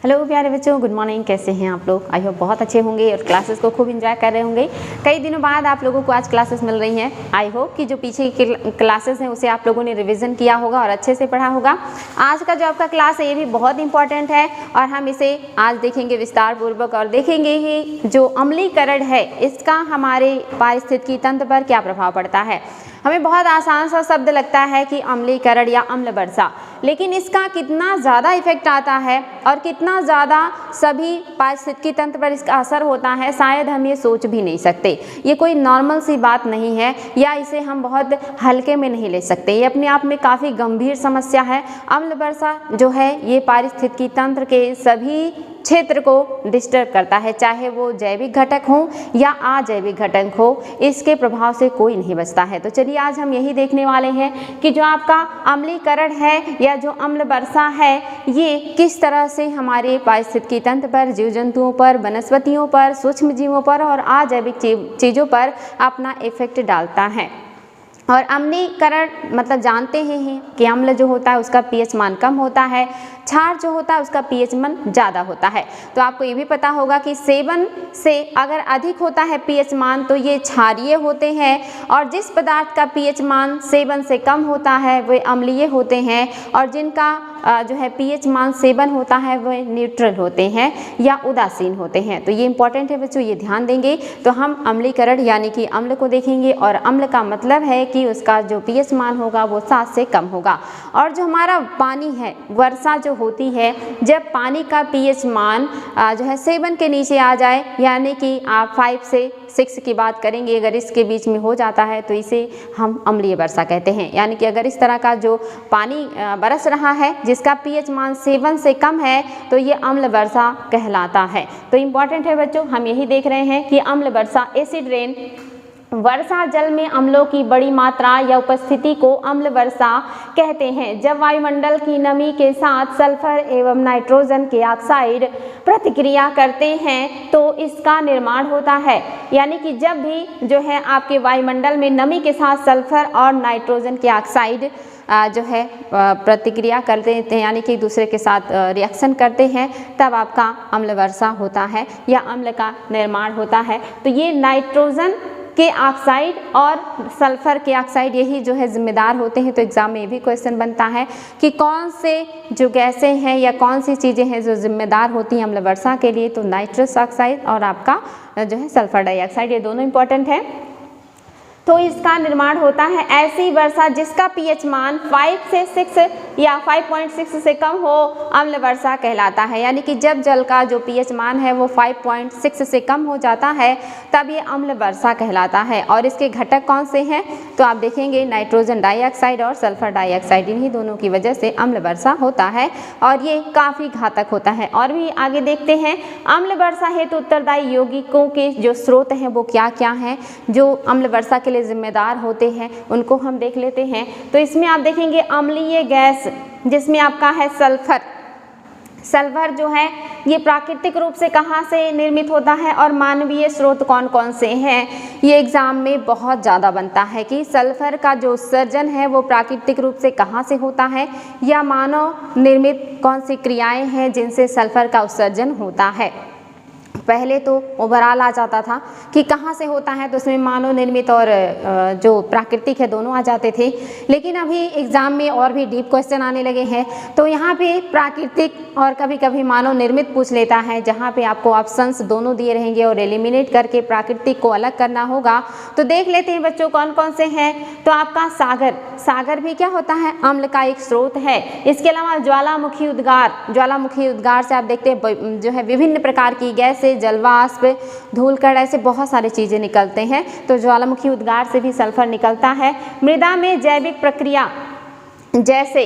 Hello प्यारे बच्चों, good morning. कैसे हैं आप लोग? आई होप बहुत अच्छे होंगे और क्लासेस को खूब एंजॉय कर रहे होंगे। कई दिनों बाद आप लोगों को आज क्लासेस मिल रही हैं। आई होप कि जो पीछे की क्लासेस हैं उसे आप लोगों ने रिवीजन किया होगा और अच्छे से पढ़ा होगा। आज का जो आपका क्लास है ये भी बहुत इंपॉर्टेंट है और हम इसे आज देखेंगे विस्तार पूर्वक और देखेंगे ही जो अम्लीकरण है इसका हमारे पारिस्थितिकी तंत्र पर क्या प्रभाव पड़ता है। हमें बहुत आसान सा शब्द लगता है कि अम्लीकरण या अम्ल वर्षा, लेकिन इसका कितना ज़्यादा इफेक्ट आता है और कितना ज़्यादा सभी पारिस्थितिकी तंत्र पर इसका असर होता है, शायद हम ये सोच भी नहीं सकते। ये कोई नॉर्मल सी बात नहीं है या इसे हम बहुत हल्के में नहीं ले सकते। ये अपने आप में काफ़ी गंभीर समस्या है। अम्ल वर्षा जो है ये पारिस्थितिकी तंत्र के सभी क्षेत्र को डिस्टर्ब करता है, चाहे वो जैविक घटक हो या अजैविक घटक हो, इसके प्रभाव से कोई नहीं बचता है। तो चलिए आज हम यही देखने वाले हैं कि जो आपका अम्लीकरण है या जो अम्ल वर्षा है ये किस तरह से हमारे पारिस्थितिकी तंत्र पर, जीव जंतुओं पर, वनस्पतियों पर, सूक्ष्म जीवों पर और अजैविक चीज़ों पर अपना इफेक्ट डालता है। और अम्लीकरण मतलब जानते हैं कि अम्ल जो होता है उसका पीएच मान कम होता है, क्षार जो होता है उसका पीएच मान ज़्यादा होता है। तो आपको ये भी पता होगा कि सेवन से अगर अधिक होता है पीएच मान तो ये क्षारीय होते हैं, और जिस पदार्थ का पीएच मान सेवन से कम होता है वे अम्लीय होते हैं, और जिनका जो है पीएच मान सेवन होता है वे न्यूट्रल होते हैं या उदासीन होते हैं। तो ये इंपॉर्टेंट है बच्चों, ये ध्यान देंगे। तो हम अम्लीकरण यानी कि अम्ल को देखेंगे, और अम्ल का मतलब है कि उसका जो पीएच मान होगा वो 7 से कम होगा। और जो हमारा पानी है, वर्षा जो होती है, जब पानी का पीएच मान जो है 7 के नीचे आ जाए, यानी कि आप 5 से 6 की बात करेंगे, अगर इसके बीच में हो जाता है तो इसे हम अम्लीय वर्षा कहते हैं। यानी कि अगर इस तरह का जो पानी बरस रहा है जिसका पीएच मान 7 से कम है तो ये अम्ल वर्षा कहलाता है। तो इम्पॉर्टेंट है बच्चों, हम यही देख रहे हैं कि अम्ल वर्षा, एसिड रेन, वर्षा जल में अम्लों की बड़ी मात्रा या उपस्थिति को अम्ल वर्षा कहते हैं। जब वायुमंडल की नमी के साथ सल्फर एवं नाइट्रोजन के ऑक्साइड प्रतिक्रिया करते हैं तो इसका निर्माण होता है। यानी कि जब भी जो है आपके वायुमंडल में नमी के साथ सल्फर और नाइट्रोजन के ऑक्साइड जो है प्रतिक्रिया करते हैं, यानी कि एक दूसरे के साथ रिएक्शन करते हैं, तब आपका अम्ल वर्षा होता है या अम्ल का निर्माण होता है। तो ये नाइट्रोजन के ऑक्साइड और सल्फर के ऑक्साइड यही जो है जिम्मेदार होते हैं। तो एग्जाम में ये भी क्वेश्चन बनता है कि कौन से जो गैसें हैं या कौन सी चीज़ें हैं जो जिम्मेदार होती हैं अम्ल वर्षा के लिए। तो नाइट्रस ऑक्साइड और आपका जो है सल्फर डाइऑक्साइड, ये दोनों इंपॉर्टेंट है। तो इसका निर्माण होता है ऐसी वर्षा जिसका पीएच मान 5 से 6 या 5.6 से कम हो, अम्ल वर्षा कहलाता है। यानी कि जब जल का जो पीएच मान है वो 5.6 से कम हो जाता है तब ये अम्ल वर्षा कहलाता है। और इसके घटक कौन से हैं तो आप देखेंगे नाइट्रोजन डाइऑक्साइड और सल्फर डाइऑक्साइड, इन्हीं दोनों की वजह से अम्ल वर्षा होता है और ये काफ़ी घातक होता है। और भी आगे देखते हैं अम्ल वर्षा हेतु उत्तरदायी यौगिकों के जो स्रोत हैं वो क्या क्या हैं, जो अम्ल वर्षा के लिए जिम्मेदार होते हैं उनको हम देख लेते हैं। तो इसमें आप देखेंगे अम्लीय गैस जिसमें आपका है सल्फर। सल्फर जो है ये प्राकृतिक रूप से कहाँ से निर्मित होता है और मानवीय स्रोत कौन कौन से हैं, ये एग्जाम में बहुत ज़्यादा बनता है कि सल्फर का जो उत्सर्जन है वो प्राकृतिक रूप से कहाँ से होता है या मानव निर्मित कौन सी क्रियाएं हैं जिनसे सल्फर का उत्सर्जन होता है। पहले तो ओवरऑल आ जाता था कि कहाँ से होता है, तो उसमें मानव निर्मित और जो प्राकृतिक है दोनों आ जाते थे। लेकिन अभी एग्ज़ाम में और भी डीप क्वेश्चन आने लगे हैं, तो यहाँ पे प्राकृतिक और कभी कभी मानव निर्मित पूछ लेता है, जहाँ पे आपको ऑप्शंस दोनों दिए रहेंगे और एलिमिनेट करके प्राकृतिक को अलग करना होगा। तो देख लेते हैं बच्चों कौन कौन से हैं। तो आपका सागर, सागर भी क्या होता है, अम्ल का एक स्रोत है। इसके अलावा ज्वालामुखी उद्गार, ज्वालामुखी उद्गार से आप देखते हैं जो है विभिन्न प्रकार की गैसें, जलवाष्प, धूलकण, ऐसे बहुत सारी चीज़ें निकलते हैं। तो ज्वालामुखी उद्गार से भी सल्फर निकलता है। मृदा में जैविक प्रक्रिया जैसे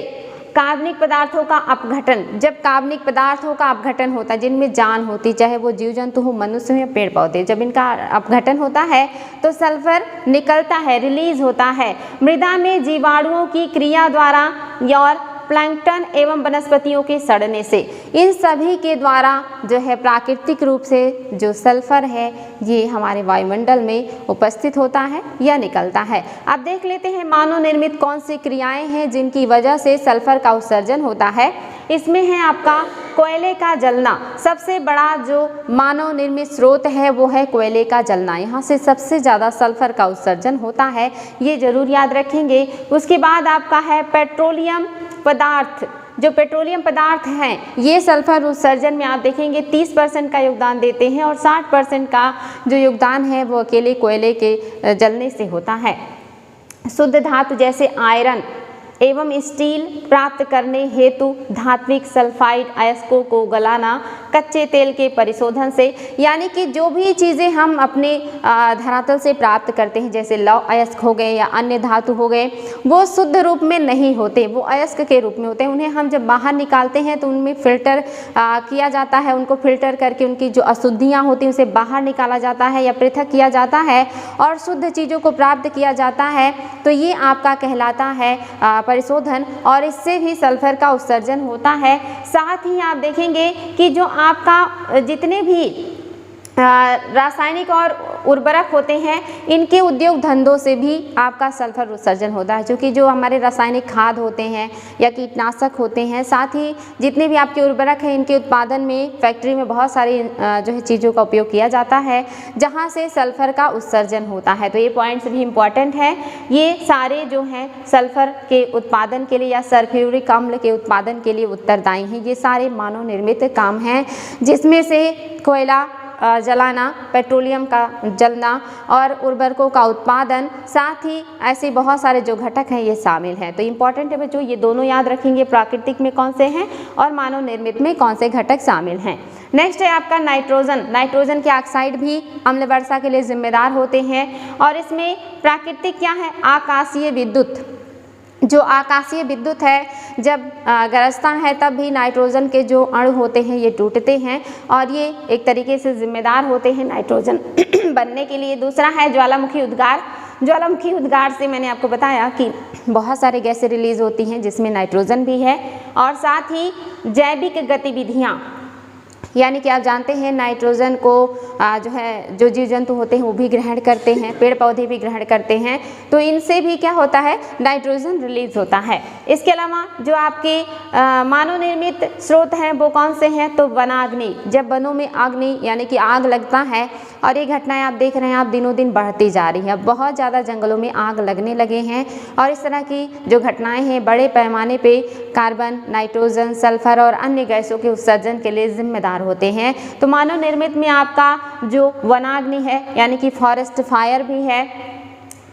कार्बनिक पदार्थों का अपघटन, जब कार्बनिक पदार्थों का अपघटन होता है जिनमें जान होती, चाहे वो जीव जंतु हो, मनुष्य हो या पेड़ पौधे, जब इनका अपघटन होता है तो सल्फर निकलता है, रिलीज होता है। मृदा में जीवाणुओं की क्रिया द्वारा और प्लैंकटन एवं वनस्पतियों के सड़ने से, इन सभी के द्वारा जो है प्राकृतिक रूप से जो सल्फर है ये हमारे वायुमंडल में उपस्थित होता है या निकलता है। अब देख लेते हैं मानव निर्मित कौन सी क्रियाएं हैं जिनकी वजह से सल्फर का उत्सर्जन होता है। इसमें है आपका कोयले का जलना, सबसे बड़ा जो मानव निर्मित स्रोत है वो है कोयले का जलना। यहाँ से सबसे ज़्यादा सल्फर का उत्सर्जन होता है, ये जरूर याद रखेंगे। उसके बाद आपका है पेट्रोलियम पदार्थ। जो पेट्रोलियम पदार्थ हैं ये सल्फर उत्सर्जन में आप देखेंगे 30% का योगदान देते हैं और 60% का जो योगदान है वो अकेले कोयले के जलने से होता है। शुद्ध धातु जैसे आयरन एवं स्टील प्राप्त करने हेतु धात्विक सल्फाइड अयस्कों को गलाना, कच्चे तेल के परिशोधन से, यानी कि जो भी चीज़ें हम अपने धरातल से प्राप्त करते हैं जैसे लौह अयस्क हो गए या अन्य धातु हो गए, वो शुद्ध रूप में नहीं होते, वो अयस्क के रूप में होते हैं। उन्हें हम जब बाहर निकालते हैं तो उनमें फिल्टर किया जाता है, उनको फिल्टर करके उनकी जो अशुद्धियाँ होती हैं उसे बाहर निकाला जाता है या पृथक किया जाता है और शुद्ध चीज़ों को प्राप्त किया जाता है। तो ये आपका कहलाता है परिशोधन और इससे भी सल्फर का उत्सर्जन होता है। साथ ही आप देखेंगे कि जो आपका जितने भी रासायनिक और उर्वरक होते हैं इनके उद्योग धंधों से भी आपका सल्फर उत्सर्जन होता है, क्योंकि जो हमारे रासायनिक खाद होते हैं या कीटनाशक होते हैं, साथ ही जितने भी आपके उर्वरक हैं इनके उत्पादन में फैक्ट्री में बहुत सारी जो है चीज़ों का उपयोग किया जाता है जहां से सल्फर का उत्सर्जन होता है। तो ये पॉइंट्स भी इम्पॉर्टेंट है। ये सारे जो हैं सल्फर के उत्पादन के लिए या सल्फ्यूरिक अम्ल के उत्पादन के लिए उत्तरदायी हैं। ये सारे मानव निर्मित काम हैं जिसमें से कोयला जलाना, पेट्रोलियम का जलना और उर्वरकों का उत्पादन, साथ ही ऐसे बहुत सारे जो घटक हैं ये शामिल हैं। तो इम्पॉर्टेंट है बच्चों, ये दोनों याद रखेंगे, प्राकृतिक में कौन से हैं और मानव निर्मित में कौन से घटक शामिल हैं। नेक्स्ट है आपका नाइट्रोजन। नाइट्रोजन के ऑक्साइड भी अम्ल वर्षा के लिए जिम्मेदार होते हैं और इसमें प्राकृतिक क्या है, आकाशीय विद्युत। जो आकाशीय विद्युत है जब गरजता है तब भी नाइट्रोजन के जो अणु होते हैं ये टूटते हैं और ये एक तरीके से जिम्मेदार होते हैं नाइट्रोजन बनने के लिए। दूसरा है ज्वालामुखी उद्गार। ज्वालामुखी उद्गार से मैंने आपको बताया कि बहुत सारे गैसें रिलीज होती हैं जिसमें नाइट्रोजन भी है और साथ ही जैविक गतिविधियाँ, यानी कि आप जानते हैं नाइट्रोजन को जो है जो जीव जंतु होते हैं वो भी ग्रहण करते हैं, पेड़ पौधे भी ग्रहण करते हैं, तो इनसे भी क्या होता है, नाइट्रोजन रिलीज होता है। इसके अलावा जो आपके मानव निर्मित स्रोत हैं वो कौन से हैं, तो वनाग्नि। जब वनों में अग्नि यानी कि आग लगता है और ये घटनाएं आप देख रहे हैं आप दिनों दिन बढ़ती जा रही है, बहुत ज़्यादा जंगलों में आग लगने लगे हैं और इस तरह की जो घटनाएं हैं बड़े पैमाने पे कार्बन, नाइट्रोजन, सल्फर और अन्य गैसों के उत्सर्जन के लिए जिम्मेदार होते हैं। तो मानव निर्मित में आपका जो वनाग्नि है यानी कि फॉरेस्ट फायर भी है,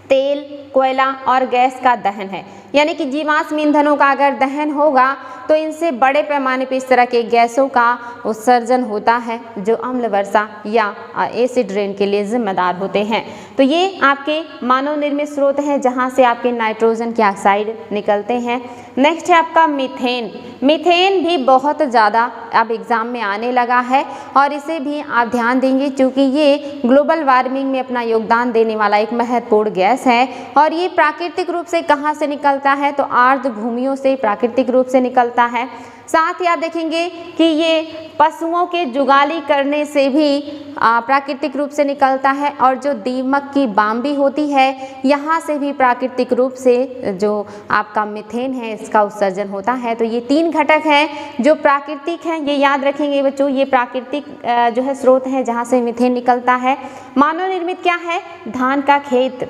तेल, कोयला और गैस का दहन है, यानी कि जीवाश्म ईंधनों का अगर दहन होगा तो इनसे बड़े पैमाने पर इस तरह के गैसों का उत्सर्जन होता है जो अम्ल वर्षा या एसिड रेन के लिए जिम्मेदार होते हैं। तो ये आपके मानव निर्मित स्रोत हैं जहाँ से आपके नाइट्रोजन के ऑक्साइड निकलते हैं। नेक्स्ट है आपका मीथेन। मीथेन भी बहुत ज़्यादा अब एग्ज़ाम में आने लगा है और इसे भी आप ध्यान देंगे क्योंकि ये ग्लोबल वार्मिंग में अपना योगदान देने वाला एक महत्वपूर्ण गैस है और ये प्राकृतिक रूप से कहाँ से निकलता है, तो आर्द्र भूमियों से प्राकृतिक रूप से निकलता है। साथ ही आप देखेंगे कि ये पशुओं के जुगाली करने से भी प्राकृतिक रूप से निकलता है और जो दीमक की बाम्बी होती है यहाँ से भी प्राकृतिक रूप से जो आपका मीथेन है इसका उत्सर्जन होता है। तो ये तीन घटक हैं जो प्राकृतिक हैं, ये याद रखेंगे बच्चों, ये प्राकृतिक जो है स्रोत है जहाँ से मीथेन निकलता है। मानव निर्मित क्या है, धान का खेत।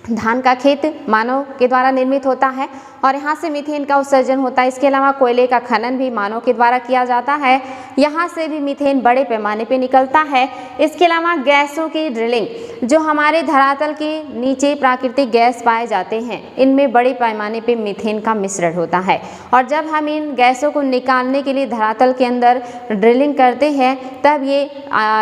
धान का खेत मानव के द्वारा निर्मित होता है और यहाँ से मीथेन का उत्सर्जन होता है। इसके अलावा कोयले का खनन भी मानव के द्वारा किया जाता है, यहाँ से भी मीथेन बड़े पैमाने पे निकलता है। इसके अलावा गैसों की ड्रिलिंग, जो हमारे धरातल के नीचे प्राकृतिक गैस पाए जाते हैं इनमें बड़े पैमाने पे मीथेन का मिश्रण होता है और जब हम इन गैसों को निकालने के लिए धरातल के अंदर ड्रिलिंग करते हैं तब ये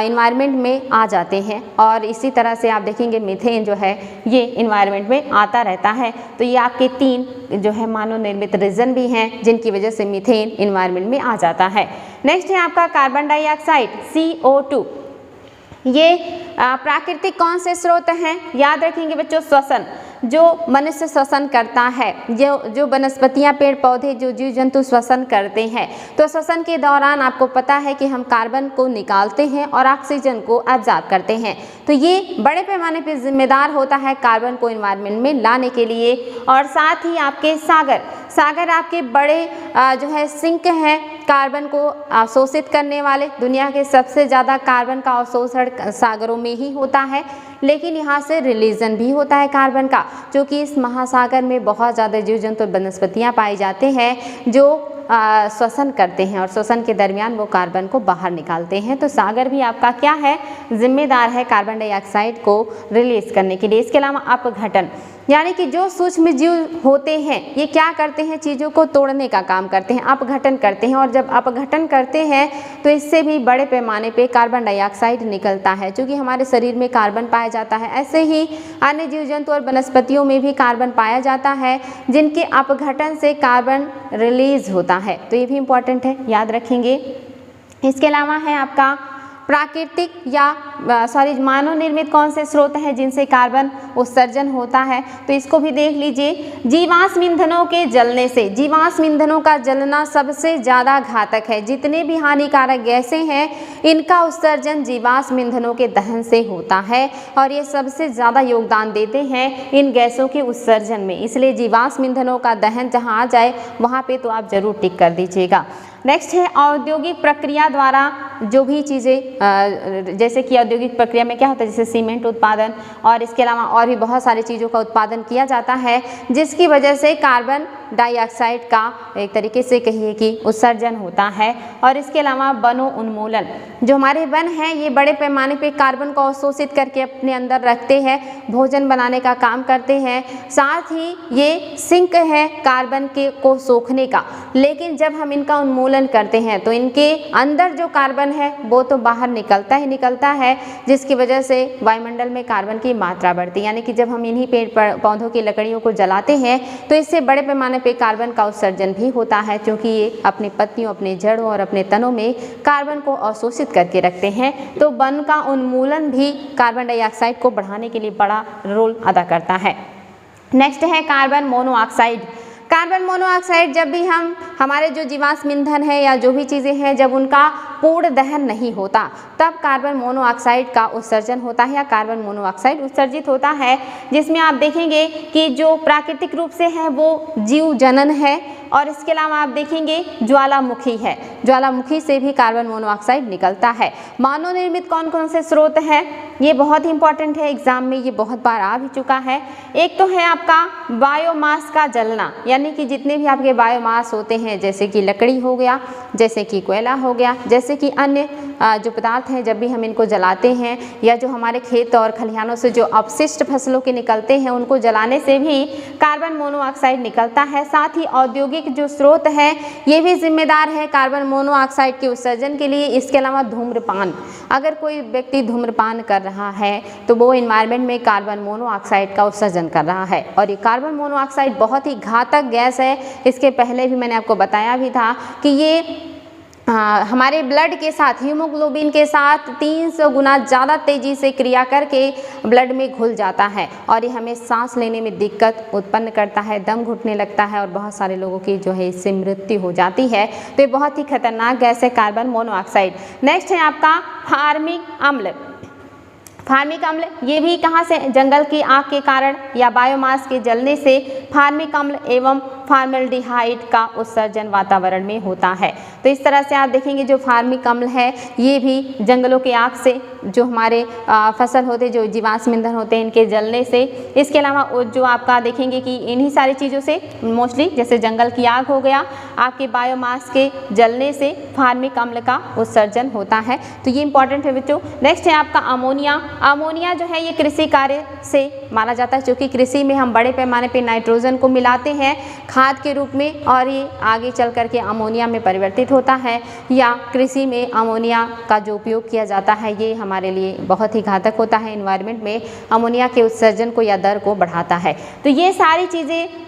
इन्वायरमेंट में आ जाते हैं और इसी तरह से आप देखेंगे मीथेन जो है ये इन्वायरमेंट में आता रहता है। तो ये आपके तीन जो है मानव निर्मित रीजन भी हैं जिनकी वजह से मीथेन इन्वायरमेंट में आ जाता है। नेक्स्ट है आपका कार्बन डाइऑक्साइड CO2। ये प्राकृतिक कौन से स्रोत हैं, याद रखेंगे बच्चों, श्वसन, जो मनुष्य श्वसन करता है, जो वनस्पतियाँ, पेड़ पौधे, जो जीव जंतु श्वसन करते हैं। तो श्वसन के दौरान आपको पता है कि हम कार्बन को निकालते हैं और ऑक्सीजन को एब्जॉर्ब करते हैं। तो ये बड़े पैमाने पर जिम्मेदार होता है कार्बन को इन्वायरमेंट में लाने के लिए। और साथ ही आपके सागर आपके बड़े जो है सिंक हैं कार्बन को अवशोषित करने वाले। दुनिया के सबसे ज़्यादा कार्बन का अवशोषण सागरों में ही होता है, लेकिन यहाँ से रिलीजन भी होता है कार्बन का, जो कि इस महासागर में बहुत ज़्यादा जीव जंतु और वनस्पतियाँ पाए जाते हैं जो श्वसन करते हैं और श्वसन के दरमियान वो कार्बन को बाहर निकालते हैं। तो सागर भी आपका क्या है, जिम्मेदार है कार्बन डाइऑक्साइड को रिलीज करने के लिए। इसके अलावा अपघटन, यानी कि जो सूक्ष्म जीव होते हैं ये क्या करते हैं, चीज़ों को तोड़ने का काम करते हैं, अपघटन करते हैं। और जब अपघटन करते हैं तो इससे भी बड़े पैमाने पे कार्बन डाइऑक्साइड निकलता है, क्योंकि हमारे शरीर में कार्बन पाया जाता है। ऐसे ही अन्य जीव जंतु और वनस्पतियों में भी कार्बन पाया जाता है, जिनके अपघटन से कार्बन रिलीज होता है। तो ये भी इम्पॉर्टेंट है, याद रखेंगे। इसके अलावा है आपका प्राकृतिक या मानव निर्मित कौन से स्रोत हैं जिनसे कार्बन उत्सर्जन होता है, तो इसको भी देख लीजिए। जीवाश्म ईंधनों के जलने से, जीवाश्म ईंधनों का जलना सबसे ज़्यादा घातक है। जितने भी हानिकारक गैसें हैं इनका उत्सर्जन जीवाश्म ईंधनों के दहन से होता है और ये सबसे ज़्यादा योगदान देते हैं इन गैसों के उत्सर्जन में। इसलिए जीवाश्म ईंधनों का दहन जहाँ आ जाए वहाँ पे तो आप ज़रूर टिक कर दीजिएगा। नेक्स्ट है औद्योगिक प्रक्रिया द्वारा जो भी चीज़ें, जैसे कि औद्योगिक प्रक्रिया में क्या होता है, जैसे सीमेंट उत्पादन और इसके अलावा और भी बहुत सारी चीज़ों का उत्पादन किया जाता है, जिसकी वजह से कार्बन डाइऑक्साइड का एक तरीके से कहिए कि उत्सर्जन होता है। और इसके अलावा वनों उन्मूलन, जो हमारे वन हैं ये बड़े पैमाने पे कार्बन को अवशोषित करके अपने अंदर रखते हैं, भोजन बनाने का काम करते हैं, साथ ही ये सिंक है कार्बन के को सोखने का। लेकिन जब हम इनका उन्मूलन करते हैं तो इनके अंदर जो कार्बन है वो तो बाहर निकलता ही निकलता है, जिसकी वजह से वायुमंडल में कार्बन की मात्रा बढ़ती है। यानी कि जब हम इन्हीं पेड़ पौधों की लकड़ियों को जलाते हैं तो इससे बड़े पैमाने पे कार्बन का उत्सर्जन भी होता है, क्योंकि ये अपनी पत्तियों, अपने जड़ों और अपने तनों में कार्बन को अवशोषित करके रखते हैं। तो वन का उन्मूलन भी कार्बन डाइऑक्साइड को बढ़ाने के लिए बड़ा रोल अदा करता है। नेक्स्ट है कार्बन मोनोऑक्साइड। कार्बन मोनोऑक्साइड, जब भी हमारे जो जीवाश्म ईंधन है या जो भी चीज़ें हैं जब उनका पूर्ण दहन नहीं होता तब कार्बन मोनोऑक्साइड का उत्सर्जन होता है या कार्बन मोनोऑक्साइड उत्सर्जित होता है, जिसमें आप देखेंगे कि जो प्राकृतिक रूप से है वो जीव जनन है और इसके अलावा आप देखेंगे ज्वालामुखी है, ज्वालामुखी से भी कार्बन मोनोऑक्साइड निकलता है। मानव निर्मित कौन कौन से स्रोत हैं, ये बहुत ही इंपॉर्टेंट है, एग्जाम में ये बहुत बार आ भी चुका है। एक तो है आपका बायोमास का जलना, यानी कि जितने भी आपके बायोमास होते हैं, जैसे कि लकड़ी हो गया, जैसे कि कोयला हो गया, जैसे कि अन्य जो पदार्थ हैं, जब भी हम इनको जलाते हैं या जो हमारे खेत और खलिहानों से जो अपशिष्ट फसलों के निकलते हैं उनको जलाने से भी कार्बन मोनोऑक्साइड निकलता है। साथ ही औद्योगिक जो स्रोत है ये भी जिम्मेदार है कार्बन मोनोऑक्साइड के उत्सर्जन के लिए। इसके अलावा धूम्रपान, अगर कोई व्यक्ति धूम्रपान कर रहा है तो वो एनवायरनमेंट में कार्बन मोनोऑक्साइड का उत्सर्जन कर रहा है और ये कार्बन मोनोऑक्साइड बहुत ही घातक गैस है। इसके पहले भी मैंने आपको बताया भी था कि ये हमारे ब्लड के साथ, हीमोग्लोबिन के साथ 300 गुना ज़्यादा तेज़ी से क्रिया करके ब्लड में घुल जाता है और ये हमें सांस लेने में दिक्कत उत्पन्न करता है, दम घुटने लगता है और बहुत सारे लोगों की जो है इससे मृत्यु हो जाती है। तो ये बहुत ही खतरनाक गैस है कार्बन मोनोऑक्साइड। नेक्स्ट है आपका फार्मिक अम्ल। फार्मिक अम्ल ये भी कहाँ से, जंगल की आग के कारण या बायोमास के जलने से फार्मिक अम्ल एवं फॉर्मल्डिहाइड का उत्सर्जन वातावरण में होता है। तो इस तरह से आप देखेंगे जो फार्मिक अम्ल है ये भी जंगलों के आग से, जो हमारे फसल होते, जो जीवाश्म ईंधन होते हैं इनके जलने से। इसके अलावा जो आपका देखेंगे कि इन्हीं सारी चीज़ों से मोस्टली, जैसे जंगल की आग हो गया, आपके बायोमास के जलने से फार्मिक अम्ल का उत्सर्जन होता है। तो ये इंपॉर्टेंट है बच्चों। नेक्स्ट है आपका अमोनिया। अमोनिया जो है ये कृषि कार्य से माना जाता है, क्योंकि कृषि में हम बड़े पैमाने पे नाइट्रोजन को मिलाते हैं खाद के रूप में और ये आगे चल करके अमोनिया में परिवर्तित होता है, या कृषि में अमोनिया का जो उपयोग किया जाता है ये हमारे लिए बहुत ही घातक होता है। एनवायरनमेंट में अमोनिया के उत्सर्जन को या दर को बढ़ाता है। तो ये सारी चीज़ें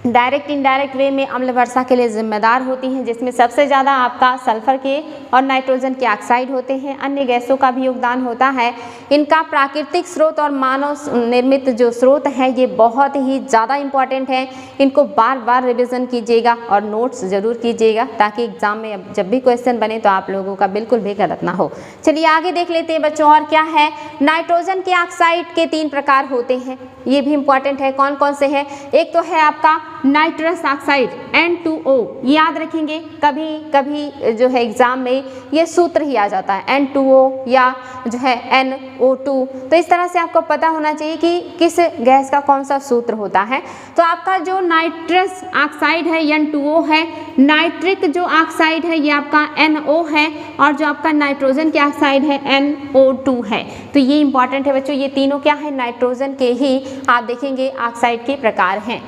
डायरेक्ट इनडायरेक्ट वे में अम्ल वर्षा के लिए जिम्मेदार होती हैं, जिसमें सबसे ज़्यादा आपका सल्फर के और नाइट्रोजन के ऑक्साइड होते हैं। अन्य गैसों का भी योगदान होता है। इनका प्राकृतिक स्रोत और मानव निर्मित जो स्रोत हैं ये बहुत ही ज़्यादा इम्पॉर्टेंट है। इनको बार बार रिविज़न कीजिएगा और नोट्स ज़रूर कीजिएगा, ताकि एग्जाम में जब भी क्वेश्चन बने तो आप लोगों का बिल्कुल भी गलत ना हो। चलिए आगे देख लेते हैं बच्चों, और क्या है। नाइट्रोजन के ऑक्साइड के 3 प्रकार होते हैं, ये भी इम्पॉर्टेंट है। कौन कौन से हैं? एक तो है आपका नाइट्रस ऑक्साइड N2O, याद रखेंगे, कभी कभी जो है एग्जाम में ये सूत्र ही आ जाता है N2O या जो है NO2, तो इस तरह से आपको पता होना चाहिए कि किस गैस का कौन सा सूत्र होता है। तो आपका जो नाइट्रस ऑक्साइड है N2O है, नाइट्रिक जो ऑक्साइड है ये आपका NO है, और जो आपका नाइट्रोजन की ऑक्साइड है NO2 है। तो ये इंपॉर्टेंट है बच्चों, ये तीनों क्या है, नाइट्रोजन के ही आप देखेंगे ऑक्साइड के प्रकार हैं।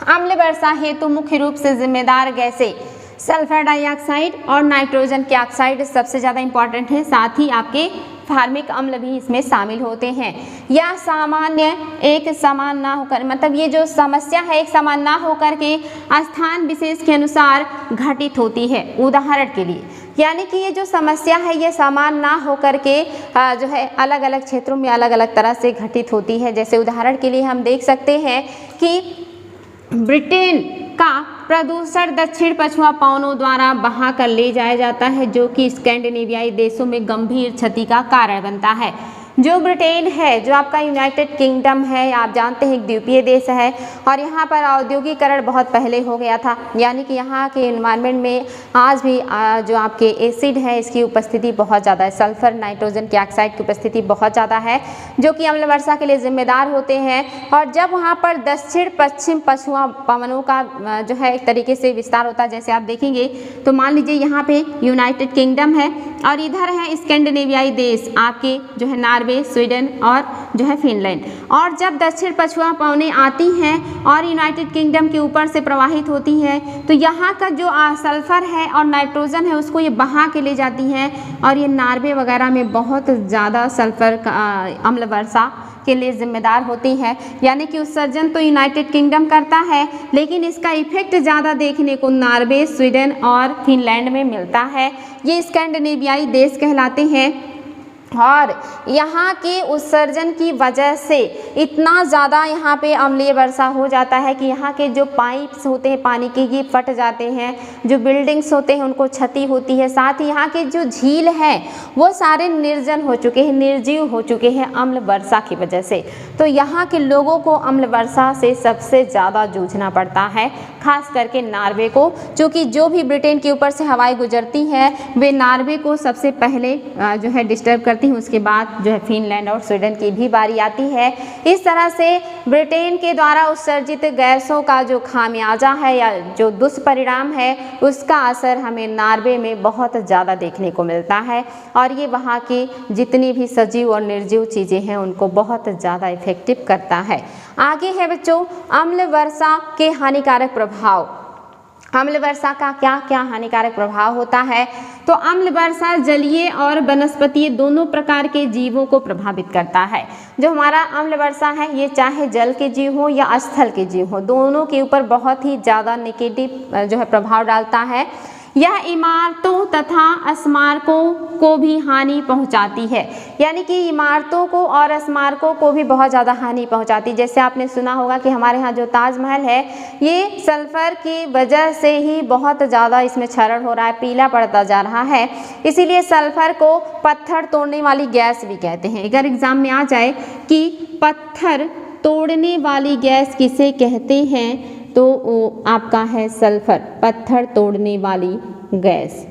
अम्ल वर्षा हेतु मुख्य रूप से जिम्मेदार गैसें सल्फर डाइऑक्साइड और नाइट्रोजन के ऑक्साइड सबसे ज़्यादा इंपॉर्टेंट है, साथ ही आपके फार्मिक अम्ल भी इसमें शामिल होते हैं। या सामान्य एक समान ना होकर, मतलब ये जो समस्या है एक समान ना होकर के स्थान विशेष के अनुसार घटित होती है। उदाहरण के लिए यानी कि ये जो समस्या है ये समान ना होकर के जो है अलग अलग क्षेत्रों में अलग अलग तरह से घटित होती है। जैसे उदाहरण के लिए हम देख सकते हैं कि ब्रिटेन का प्रदूषण दक्षिण पछुआ पवनों द्वारा बहा कर ले जाया जाता है, जो कि स्कैंडिनेवियाई देशों में गंभीर क्षति का कारण बनता है। जो ब्रिटेन है, जो आपका यूनाइटेड किंगडम है, आप जानते हैं एक द्वीपीय देश है, और यहाँ पर औद्योगिकरण बहुत पहले हो गया था, यानी कि यहाँ के एनवायरनमेंट में आज भी जो आपके एसिड है इसकी उपस्थिति बहुत ज़्यादा है, सल्फर नाइट्रोजन की ऑक्साइड की उपस्थिति बहुत ज़्यादा है, जो कि अम्ल वर्षा के लिए जिम्मेदार होते हैं। और जब वहाँ पर दक्षिण पश्चिम पछुआ पवनों का जो है एक तरीके से विस्तार होता है, जैसे आप देखेंगे तो मान लीजिए यहाँ पे यूनाइटेड किंगडम है और इधर है स्कैंडिनेवियाई देश आपके जो है नॉर्वे, स्वीडन और जो है फिनलैंड। और जब दक्षिण पछुआ पवनें आती हैं और यूनाइटेड किंगडम के ऊपर से प्रवाहित होती हैं, तो यहाँ का जो सल्फर है और नाइट्रोजन है उसको ये बहा के ले जाती हैं, और ये नॉर्वे वगैरह में बहुत ज़्यादा सल्फर अम्ल वर्षा के लिए जिम्मेदार होती है। यानी कि उत्सर्जन तो यूनाइटेड किंगडम करता है, लेकिन इसका इफेक्ट ज़्यादा देखने को नॉर्वे, स्वीडन और फिनलैंड में मिलता है। ये स्कैंडिनेवियाई देश कहलाते हैं, और यहाँ के उत्सर्जन की वजह से इतना ज़्यादा यहाँ पे अम्लीय वर्षा हो जाता है कि यहाँ के जो पाइप्स होते हैं पानी के ये फट जाते हैं, जो बिल्डिंग्स होते हैं उनको क्षति होती है, साथ ही यहाँ के जो झील हैं वो सारे निर्जन हो चुके हैं, निर्जीव हो चुके हैं अम्ल वर्षा की वजह से। तो यहाँ के लोगों को अम्ल वर्षा से सबसे ज़्यादा जूझना पड़ता है, खास करके नॉर्वे को, क्योंकि जो भी ब्रिटेन के ऊपर से हवाएं गुजरती हैं वे नॉर्वे को सबसे पहले जो है डिस्टर्ब करती हैं, उसके बाद जो है फिनलैंड और स्वीडन की भी बारी आती है। इस तरह से ब्रिटेन के द्वारा उत्सर्जित गैसों का जो खामियाजा है या जो दुष्परिणाम है उसका असर हमें नॉर्वे में बहुत ज़्यादा देखने को मिलता है, और ये वहाँ की जितनी भी सजीव और निर्जीव चीज़ें हैं उनको बहुत ज़्यादा इफेक्टिव करता है। आगे है बच्चों अम्ल वर्षा के हानिकारक प्रभाव। अम्ल वर्षा का क्या क्या हानिकारक प्रभाव होता है? तो अम्ल वर्षा जलीय और वनस्पतीय दोनों प्रकार के जीवों को प्रभावित करता है। जो हमारा अम्ल वर्षा है ये चाहे जल के जीव हो या स्थल के जीव हो, दोनों के ऊपर बहुत ही ज़्यादा नेगेटिव जो है प्रभाव डालता है। यह इमारतों तथा स्मारकों को भी हानि पहुंचाती है, यानी कि इमारतों को और स्मारकों को भी बहुत ज़्यादा हानि पहुंचाती है। जैसे आपने सुना होगा कि हमारे यहाँ जो ताजमहल है ये सल्फर की वजह से ही बहुत ज़्यादा इसमें क्षरण हो रहा है, पीला पड़ता जा रहा है, इसीलिए सल्फर को पत्थर तोड़ने वाली गैस भी कहते हैं। अगर एग्जाम में आ जाए कि पत्थर तोड़ने वाली गैस किसे कहते हैं तो वो आपका है सल्फर, पत्थर तोड़ने वाली गैस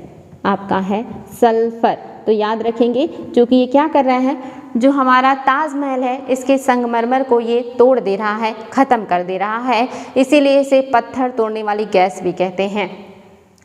आपका है सल्फर। तो याद रखेंगे, क्योंकि ये क्या कर रहा है, जो हमारा ताजमहल है इसके संगमरमर को ये तोड़ दे रहा है, ख़त्म कर दे रहा है, इसीलिए इसे पत्थर तोड़ने वाली गैस भी कहते हैं।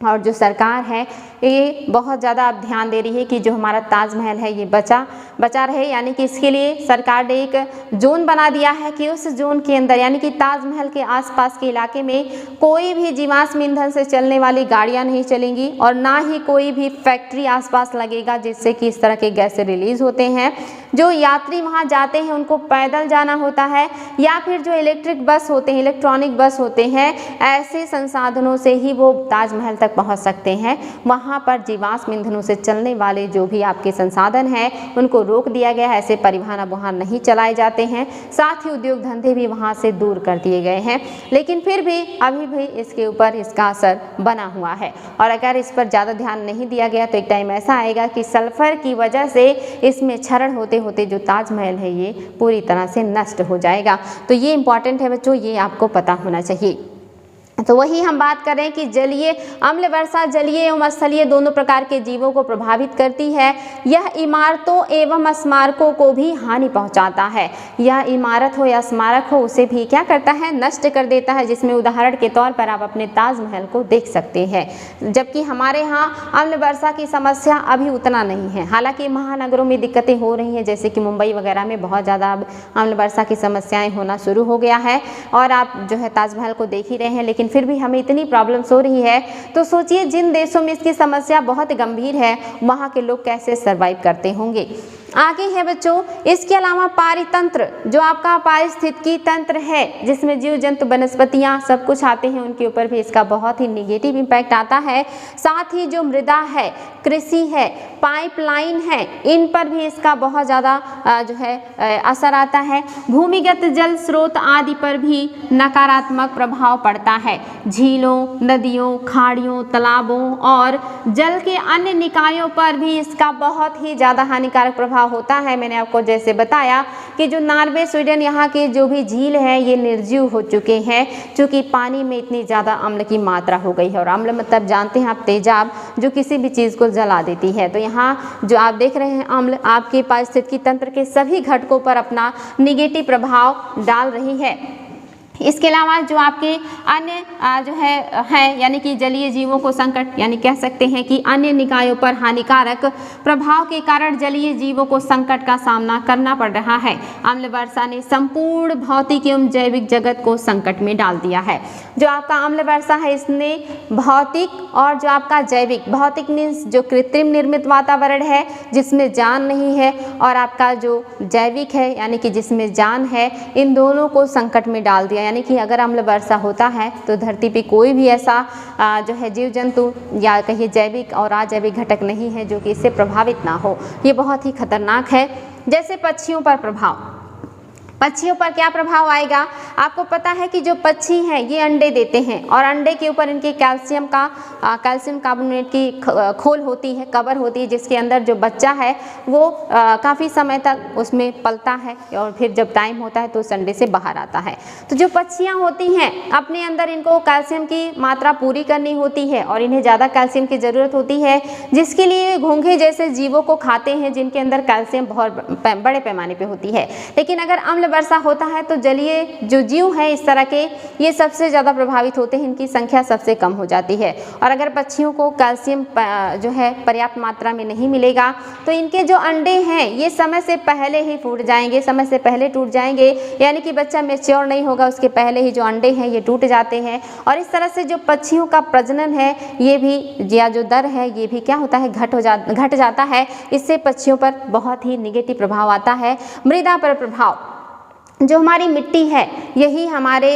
और जो सरकार है ये बहुत ज़्यादा अब ध्यान दे रही है कि जो हमारा ताजमहल है ये बचा रहे, यानी कि इसके लिए सरकार ने एक जोन बना दिया है कि उस जोन के अंदर यानी कि ताजमहल के आसपास के इलाके में कोई भी जीवाश्म ईंधन से चलने वाली गाड़ियां नहीं चलेंगी, और ना ही कोई भी फैक्ट्री आसपास लगेगा जिससे कि इस तरह के गैस रिलीज़ होते हैं। जो यात्री वहाँ जाते हैं उनको पैदल जाना होता है, या फिर जो इलेक्ट्रिक बस होते हैं, इलेक्ट्रॉनिक बस होते हैं, ऐसे संसाधनों से ही वो ताजमहल तक पहुँच सकते हैं। वहाँ पर जीवाश्म ईंधनों से चलने वाले जो भी आपके संसाधन हैं उनको रोक दिया गया है, ऐसे परिवहन अब वहाँ नहीं चलाए जाते हैं, साथ ही उद्योग धंधे भी वहाँ से दूर कर दिए गए हैं। लेकिन फिर भी अभी भी इसके ऊपर इसका असर बना हुआ है, और अगर इस पर ज़्यादा ध्यान नहीं दिया गया तो एक टाइम ऐसा आएगा कि सल्फर की वजह से इसमें क्षरण होते होते जो ताजमहल है ये पूरी तरह से नष्ट हो जाएगा। तो ये इंपॉर्टेंट है बच्चों, ये आपको पता होना चाहिए। तो वही हम बात कर रहे हैं कि जलीय अम्ल वर्षा जलीय एवं स्थलीय दोनों प्रकार के जीवों को प्रभावित करती है। यह इमारतों एवं स्मारकों को भी हानि पहुंचाता है। यह इमारत हो या स्मारक हो उसे भी क्या करता है, नष्ट कर देता है, जिसमें उदाहरण के तौर पर आप अपने ताजमहल को देख सकते हैं। जबकि हमारे यहाँ अम्ल वर्षा की समस्या अभी उतना नहीं है। हालांकि महानगरों में दिक्कतें हो रही हैं, जैसे कि मुंबई वगैरह में बहुत ज़्यादा अब अम्ल वर्षा की समस्याएँ होना शुरू हो गया है और आप जो है ताजमहल को देख ही रहे हैं, लेकिन फिर भी हमें इतनी प्रॉब्लम्स हो रही है। तो सोचिए जिन देशों में इसकी समस्या बहुत गंभीर है वहाँ के लोग कैसे सर्वाइव करते होंगे। आगे है बच्चों, इसके अलावा पारितंत्र जो आपका पारिस्थितिकी तंत्र है, जिसमें जीव जंतु वनस्पतियाँ सब कुछ आते हैं, उनके ऊपर भी इसका बहुत ही निगेटिव इम्पैक्ट आता है। साथ ही जो मृदा है, कृषि है, पाइपलाइन है, इन पर भी इसका बहुत ज़्यादा जो है असर आता है। भूमिगत जल स्रोत आदि पर भी नकारात्मक प्रभाव पड़ता है। झीलों, नदियों, खाड़ियों, तालाबों और जल के अन्य निकायों पर भी इसका बहुत ही ज़्यादा हानिकारक प्रभाव होता है। मैंने आपको जैसे बताया कि जो नॉर्वे, स्वीडन यहाँ के जो भी झील हैं ये निर्जीव हो चुके हैं, क्योंकि पानी में इतनी ज़्यादा अम्ल की मात्रा हो गई है। और अम्ल मतलब जानते हैं आप, तेजाब जो किसी भी चीज़ को जला देती है। तो यहाँ जो आप देख रहे हैं अम्ल आपके पारिस्थितिकी तंत्र के सभी घटकों पर अपना निगेटिव प्रभाव डाल रही है। इसके अलावा जो आपके अन्य जो है यानी कि जलीय जीवों को संकट, यानी कह सकते हैं कि अन्य निकायों पर हानिकारक प्रभाव के कारण जलीय जीवों को संकट का सामना करना पड़ रहा है। अम्ल वर्षा ने संपूर्ण भौतिक एवं जैविक जगत को संकट में डाल दिया है। जो आपका अम्ल वर्षा है इसने भौतिक और जो आपका जैविक, भौतिक मीन्स जो कृत्रिम निर्मित वातावरण है जिसमें जान नहीं है, और आपका जो जैविक है यानी कि जिसमें जान है, इन दोनों को संकट में डाल दिया। यानी कि अगर अम्ल वर्षा होता है तो धरती पे कोई भी ऐसा जो है जीव जंतु या कहिए जैविक और अजैविक घटक नहीं है जो कि इससे प्रभावित ना हो। ये बहुत ही खतरनाक है। जैसे पक्षियों पर प्रभाव, पक्षियों पर क्या प्रभाव आएगा? आपको पता है कि जो पक्षी हैं ये अंडे देते हैं और अंडे के ऊपर इनके कैल्शियम कार्बोनेट की खोल होती है, कवर होती है, जिसके अंदर जो बच्चा है वो काफ़ी समय तक उसमें पलता है और फिर जब टाइम होता है तो उस अंडे से बाहर आता है। तो जो पक्षियाँ होती हैं अपने अंदर इनको कैल्शियम की मात्रा पूरी करनी होती है और इन्हें ज़्यादा कैल्शियम की ज़रूरत होती है, जिसके लिए घोंघे जैसे जीवों को खाते हैं जिनके अंदर कैल्शियम बहुत बड़े पैमाने पर होती है। लेकिन अगर अम्ल वर्षा होता है तो जलीय जो जीव हैं इस तरह के ये सबसे ज़्यादा प्रभावित होते हैं, इनकी संख्या सबसे कम हो जाती है। और अगर पक्षियों को कैल्शियम जो है पर्याप्त मात्रा में नहीं मिलेगा तो इनके जो अंडे हैं ये समय से पहले ही फूट जाएंगे, समय से पहले टूट जाएंगे, यानी कि बच्चा मैच्योर नहीं होगा उसके पहले ही जो अंडे हैं ये टूट जाते हैं। और इस तरह से जो पक्षियों का प्रजनन है ये भी या जो दर है ये भी क्या होता है, घट जाता है। इससे पक्षियों पर बहुत ही निगेटिव प्रभाव आता है। मृदा पर प्रभाव, जो हमारी मिट्टी है यही हमारे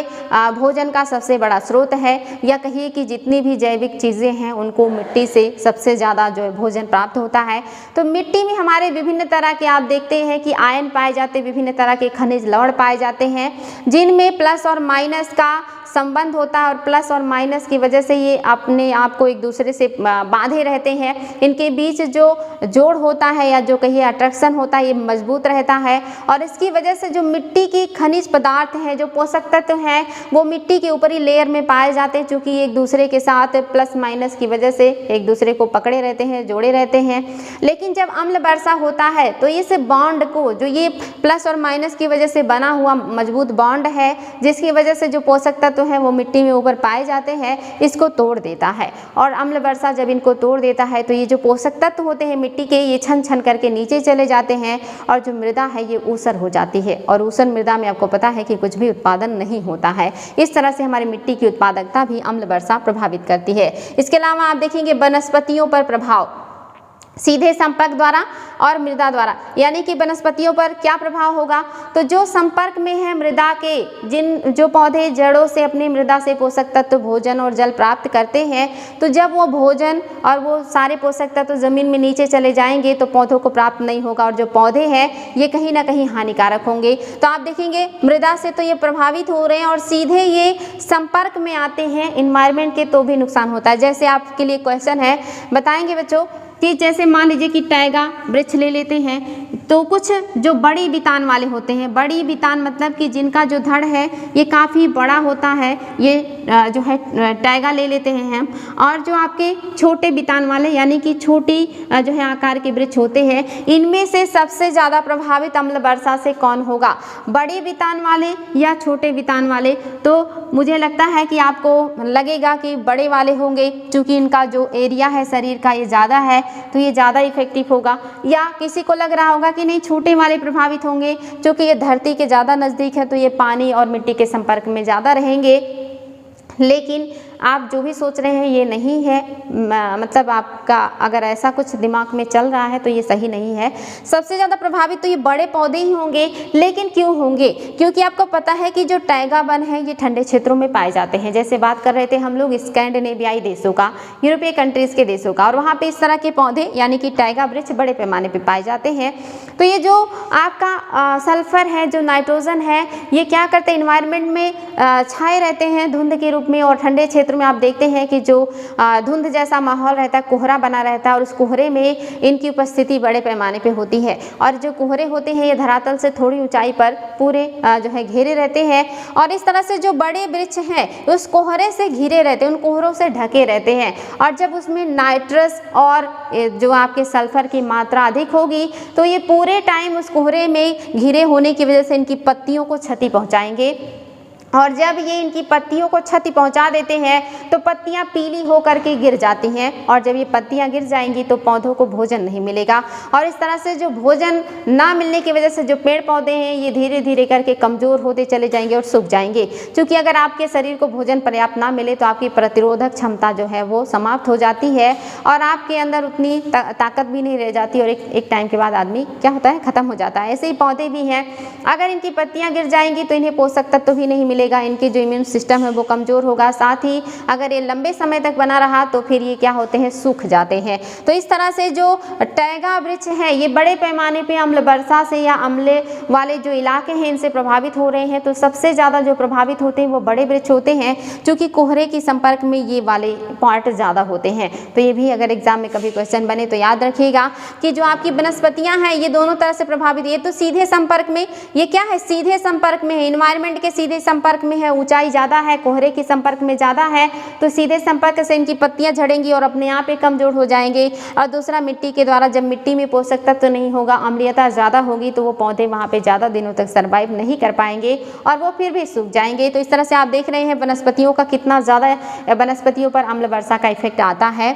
भोजन का सबसे बड़ा स्रोत है, या कहिए कि जितनी भी जैविक चीज़ें हैं उनको मिट्टी से सबसे ज़्यादा जो है भोजन प्राप्त होता है। तो मिट्टी में हमारे विभिन्न तरह के आप देखते हैं कि आयन पाए जाते हैं, विभिन्न तरह के खनिज लवण पाए जाते हैं जिनमें प्लस और माइनस का संबंध होता है और प्लस और माइनस की वजह से ये अपने आप को एक दूसरे से बांधे रहते हैं। इनके बीच जो जोड़ होता है या जो कहिए अट्रैक्शन होता है ये मजबूत रहता है और इसकी वजह से जो मिट्टी की खनिज पदार्थ हैं, जो पोषक तत्व हैं वो मिट्टी के ऊपरी लेयर में पाए जाते हैं, चूँकि एक दूसरे के साथ प्लस माइनस की वजह से एक दूसरे को पकड़े रहते हैं, जोड़े रहते हैं। लेकिन जब अम्ल वर्षा होता है तो इस बॉन्ड को, जो ये प्लस और माइनस की वजह से बना हुआ मजबूत बॉन्ड है जिसकी वजह से जो पोषक तत्व हैं वो मिट्टी में ऊपर पाए जाते हैं, इसको तोड़ देता है। और अम्ल वर्षा जब इनको तोड़ देता है तो ये जो पोषक तत्व होते हैं मिट्टी के ये छन छन करके नीचे चले जाते हैं और जो मृदा है ये ऊसर हो जाती है। और ऊसर मृदा में आपको पता है कि कुछ भी उत्पादन नहीं होता है। इस तरह से हमारी मिट्टी की उत्पादकता भी अम्ल वर्षा प्रभावित करती है। इसके अलावा आप देखेंगे वनस्पतियों पर प्रभाव, सीधे संपर्क द्वारा और मृदा द्वारा, यानी कि वनस्पतियों पर क्या प्रभाव होगा? तो जो संपर्क में है मृदा के, जो पौधे जड़ों से अपनी मृदा से पोषक तत्व, भोजन और जल प्राप्त करते हैं, तो जब वो भोजन और वो सारे पोषक तत्व जमीन में नीचे चले जाएंगे तो पौधों को प्राप्त नहीं होगा और जो पौधे हैं ये कहीं ना कहीं हानिकारक होंगे। तो आप देखेंगे मृदा से तो ये प्रभावित हो रहे हैं और सीधे ये संपर्क में आते हैं इन्वायरमेंट के, तो भी नुकसान होता है। जैसे आपके लिए क्वेश्चन है, बताएंगे बच्चों कि जैसे मान लीजिए कि टैगा वृक्ष ले लेते हैं, तो कुछ जो बड़ी बितान वाले होते हैं, बड़ी बितान मतलब कि जिनका जो धड़ है ये काफ़ी बड़ा होता है, ये जो है टैगा ले लेते हैं हम। और जो आपके छोटे बितान वाले यानी कि छोटी जो है आकार के वृक्ष होते हैं, इनमें से सबसे ज़्यादा प्रभावित अम्ल वर्षा से कौन होगा, बड़ी बितान वाले या छोटे बितान वाले? तो मुझे लगता है कि आपको लगेगा कि बड़े वाले होंगे, क्योंकि इनका जो एरिया है शरीर का ये ज़्यादा है, तो ये ज़्यादा इफेक्टिव होगा। या किसी को लग रहा होगा कि नहीं छोटे वाले प्रभावित होंगे, क्योंकि ये धरती के ज़्यादा नज़दीक है, तो ये पानी और मिट्टी के संपर्क में ज़्यादा रहेंगे। लेकिन आप जो भी सोच रहे हैं ये नहीं है, मतलब आपका अगर ऐसा कुछ दिमाग में चल रहा है तो ये सही नहीं है। सबसे ज़्यादा प्रभावित तो ये बड़े पौधे ही होंगे। लेकिन क्यों होंगे? क्योंकि आपको पता है कि जो टैगा वन है ये ठंडे क्षेत्रों में पाए जाते हैं। जैसे बात कर रहे थे हम लोग स्कैंडिनेवियाई देशों का, यूरोपीय कंट्रीज़ के देशों का, और वहाँ पर इस तरह के पौधे यानी कि टैगा वृक्ष बड़े पैमाने पर पाए जाते हैं। तो ये जो आपका सल्फर है, जो नाइट्रोजन है, ये क्या करते हैं, इन्वायरमेंट में छाए रहते हैं धुंध के रूप में। और ठंडे क्षेत्र में आप देखते हैं कि जो धुंध जैसा माहौल रहता है, कोहरा बना रहता है, और उस कोहरे में इनकी उपस्थिति बड़े पैमाने पे होती है। और जो कोहरे होते हैं ये धरातल से थोड़ी ऊंचाई पर पूरे जो है घेरे रहते हैं, और इस तरह से जो बड़े वृक्ष हैं उस कोहरे से घिरे रहते हैं, उन कोहरों से ढके रहते हैं। और जब उसमें नाइट्रस और जो आपके सल्फर की मात्रा अधिक होगी तो ये पूरे टाइम उस कोहरे में घिरे होने की वजह से इनकी पत्तियों को क्षति पहुँचाएंगे। और जब ये इनकी पत्तियों को क्षति पहुंचा देते हैं तो पत्तियां पीली होकर के गिर जाती हैं, और जब ये पत्तियां गिर जाएंगी तो पौधों को भोजन नहीं मिलेगा। और इस तरह से जो भोजन ना मिलने की वजह से जो पेड़ पौधे हैं ये धीरे धीरे करके कमज़ोर होते चले जाएंगे और सूख जाएंगे। क्योंकि अगर आपके शरीर को भोजन पर्याप्त ना मिले तो आपकी प्रतिरोधक क्षमता जो है वो समाप्त हो जाती है, और आपके अंदर उतनी ताकत भी नहीं रह जाती, और एक टाइम के बाद आदमी क्या होता है, ख़त्म हो जाता है। ऐसे ही पौधे भी हैं, अगर इनकी पत्तियाँ गिर जाएंगी तो इन्हें पोषक तत्व भी नहीं मिलेगा, इनके जो इम्यून सिस्टम है वो कमज़ोर होगा। साथ ही अगर ये लंबे समय तक बना रहा तो फिर ये क्या होते हैं, सूख जाते हैं। तो इस तरह से जो टैगा वृक्ष हैं ये बड़े पैमाने पे अम्ल वर्षा से या अम्ल वाले जो इलाके हैं इनसे प्रभावित हो रहे हैं। तो सबसे ज़्यादा जो प्रभावित होते हैं वो बड़े वृक्ष होते हैं, क्योंकि कोहरे के संपर्क में ये वाले पार्ट ज़्यादा होते हैं। तो ये भी अगर एग्जाम में कभी क्वेश्चन बने तो याद रखिएगा कि जो आपकी वनस्पतियाँ हैं ये दोनों तरह से प्रभावित, ये तो सीधे संपर्क में, ये क्या है, सीधे संपर्क में है, इन्वायरमेंट के सीधे संपर्क में है, ऊंचाई ज़्यादा है, कोहरे के संपर्क में ज़्यादा है, तो सीधे संपर्क से इनकी पत्तियां झड़ेंगी और अपने आप ही कमज़ोर हो जाएंगे। और दूसरा मिट्टी के द्वारा, जब मिट्टी में पोषक तत्व नहीं होगा, अम्लीयता ज़्यादा होगी, तो वो पौधे वहाँ पे ज़्यादा दिनों तक सर्वाइव नहीं कर पाएंगे और वो फिर भी सूख जाएंगे। तो इस तरह से आप देख रहे हैं वनस्पतियों का कितना ज़्यादा वनस्पतियों पर अम्ल वर्षा का इफेक्ट आता है।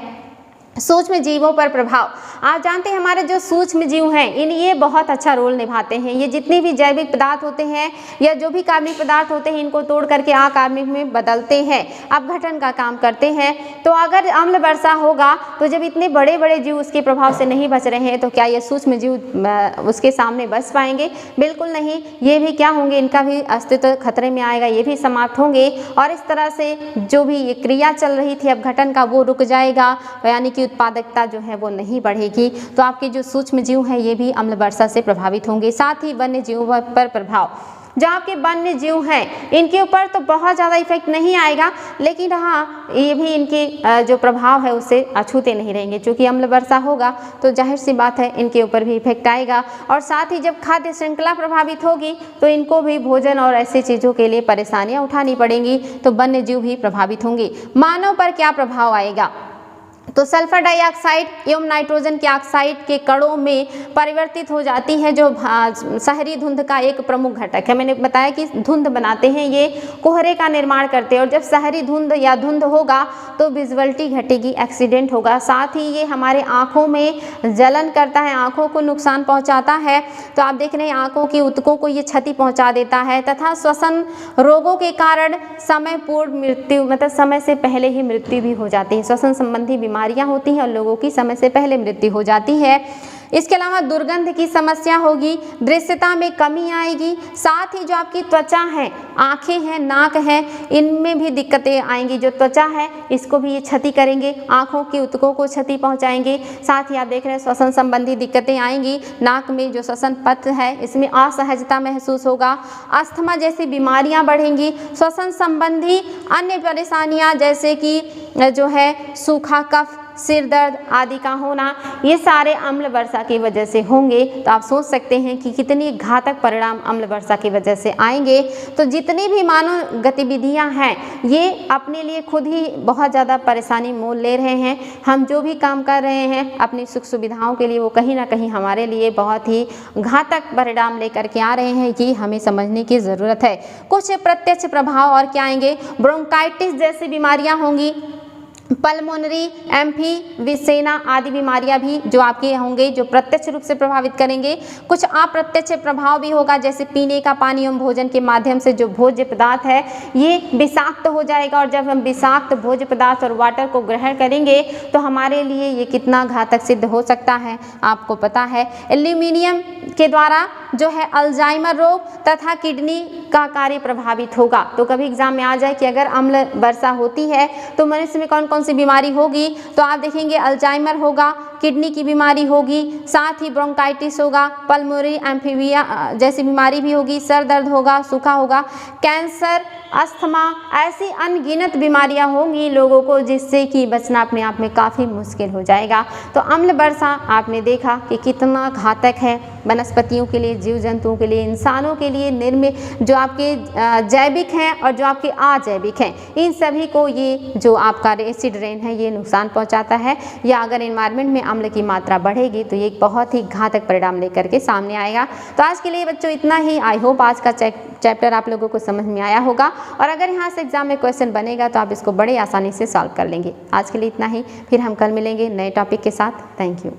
सूक्ष्म जीवों पर प्रभाव, आप जानते हैं हमारे जो सूक्ष्म जीव हैं ये बहुत अच्छा रोल निभाते हैं। ये जितने भी जैविक पदार्थ होते हैं या जो भी कार्बनिक पदार्थ होते हैं इनको तोड़ करके अकार्बनिक में बदलते हैं, अपघटन का काम करते हैं। तो अगर अम्ल वर्षा होगा तो जब इतने बड़े बड़े जीव उसके प्रभाव से नहीं बच रहे हैं तो क्या ये सूक्ष्म जीव उसके सामने बच पाएंगे? बिल्कुल नहीं, ये भी क्या होंगे, इनका भी अस्तित्व खतरे में आएगा, ये भी समाप्त होंगे। और इस तरह से जो भी ये क्रिया चल रही थी अपघटन का वो रुक जाएगा, यानी कि उत्पादकता जो है वो नहीं बढ़ेगी। तो आपके जो सूक्ष्म जीव हैं ये भी अम्ल वर्षा से प्रभावित होंगे। साथ ही वन्य जीवों पर प्रभाव, जो आपके वन्य जीव हैं इनके ऊपर तो बहुत ज़्यादा इफेक्ट नहीं आएगा, लेकिन हाँ ये भी इनके जो प्रभाव है उससे अछूते नहीं रहेंगे। क्योंकि अम्ल वर्षा होगा तो जाहिर सी बात है इनके ऊपर भी इफेक्ट आएगा। और साथ ही जब खाद्य श्रृंखला प्रभावित होगी तो इनको भी भोजन और ऐसी चीज़ों के लिए परेशानियाँ उठानी पड़ेंगी, तो वन्य जीव भी प्रभावित होंगे। मानव पर क्या प्रभाव आएगा? तो सल्फर डाइऑक्साइड एवं नाइट्रोजन के ऑक्साइड के कणों में परिवर्तित हो जाती है, जो शहरी धुंध का एक प्रमुख घटक है। मैंने बताया कि धुंध बनाते हैं, ये कोहरे का निर्माण करते हैं, और जब शहरी धुंध या धुंध होगा तो विजुअलिटी घटेगी, एक्सीडेंट होगा। साथ ही ये हमारे आँखों में जलन करता है, आँखों को नुकसान पहुँचाता है। तो आप देख रहे हैं आँखों की ऊतकों को ये क्षति पहुँचा देता है, तथा श्वसन रोगों के कारण समय पूर्ण मृत्यु, मतलब समय से पहले ही मृत्यु भी हो जाती है। श्वसन संबंधी बीमारियां होती हैं और लोगों की समय से पहले मृत्यु हो जाती है। इसके अलावा दुर्गंध की समस्या होगी, दृश्यता में कमी आएगी। साथ ही जो आपकी त्वचा है, आंखें हैं, नाक है, इनमें भी दिक्कतें आएंगी। जो त्वचा है इसको भी ये क्षति करेंगे, आंखों की ऊतकों को क्षति पहुंचाएंगे। साथ ही आप देख रहे हैं श्वसन संबंधी दिक्कतें आएंगी, नाक में जो श्वसन पथ है इसमें असहजता महसूस होगा, अस्थमा जैसी बीमारियां बढ़ेंगी। श्वसन संबंधी अन्य परेशानियां जैसे कि जो है सूखा कफ, सिर दर्द आदि का होना, ये सारे अम्ल वर्षा की वजह से होंगे। तो आप सोच सकते हैं कि कितनी घातक परिणाम अम्ल वर्षा की वजह से आएंगे। तो जितनी भी मानव गतिविधियां हैं ये अपने लिए खुद ही बहुत ज़्यादा परेशानी मोल ले रहे हैं। हम जो भी काम कर रहे हैं अपनी सुख सुविधाओं के लिए, वो कहीं ना कहीं हमारे लिए बहुत ही घातक परिणाम लेकर के आ रहे हैं। ये हमें समझने की ज़रूरत है। कुछ प्रत्यक्ष प्रभाव और क्या आएंगे, ब्रोंकाइटिस जैसी बीमारियां होंगी, पल्मोनरी एम्फीविसेना आदि बीमारियां भी जो आपके होंगे, जो प्रत्यक्ष रूप से प्रभावित करेंगे। कुछ अप्रत्यक्ष प्रभाव भी होगा, जैसे पीने का पानी एवं भोजन के माध्यम से जो भोज्य पदार्थ है ये विषाक्त हो जाएगा, और जब हम विषाक्त भोज्य पदार्थ और वाटर को ग्रहण करेंगे तो हमारे लिए ये कितना घातक सिद्ध हो सकता है आपको पता है। एल्यूमिनियम के द्वारा जो है अल्जाइमर रोग तथा किडनी का कार्य प्रभावित होगा। तो कभी एग्जाम में आ जाए कि अगर अम्ल वर्षा होती है तो मनुष्य में कौन कौन सी बीमारी होगी, तो आप देखेंगे अल्जाइमर होगा, किडनी की बीमारी होगी, साथ ही ब्रोंकाइटिस होगा, पल्मोनरी एम्फीबिया जैसी बीमारी भी होगी, सर दर्द होगा, सूखा होगा, कैंसर, अस्थमा, ऐसी अनगिनत बीमारियां होंगी लोगों को जिससे कि बचना अपने आप में काफ़ी मुश्किल हो जाएगा। तो अम्ल वर्षा आपने देखा कि कितना घातक है वनस्पतियों के लिए, जीव जंतुओं के लिए, इंसानों के लिए, निर्मित जो आपके जैविक हैं और जो आपके अजैविक हैं, इन सभी को ये जो आपका एसिड रेन है ये नुकसान पहुंचाता है। या अगर एनवायरनमेंट में अम्ल की मात्रा बढ़ेगी तो ये एक बहुत ही घातक परिणाम लेकर के सामने आएगा। तो आज के लिए बच्चों इतना ही। आई होप आज का चैप्टर आप लोगों को समझ में आया होगा, और अगर यहाँ से एग्जाम में क्वेश्चन बनेगा तो आप इसको बड़े आसानी से सॉल्व कर लेंगे। आज के लिए इतना ही, फिर हम कल मिलेंगे नए टॉपिक के साथ। Thank you.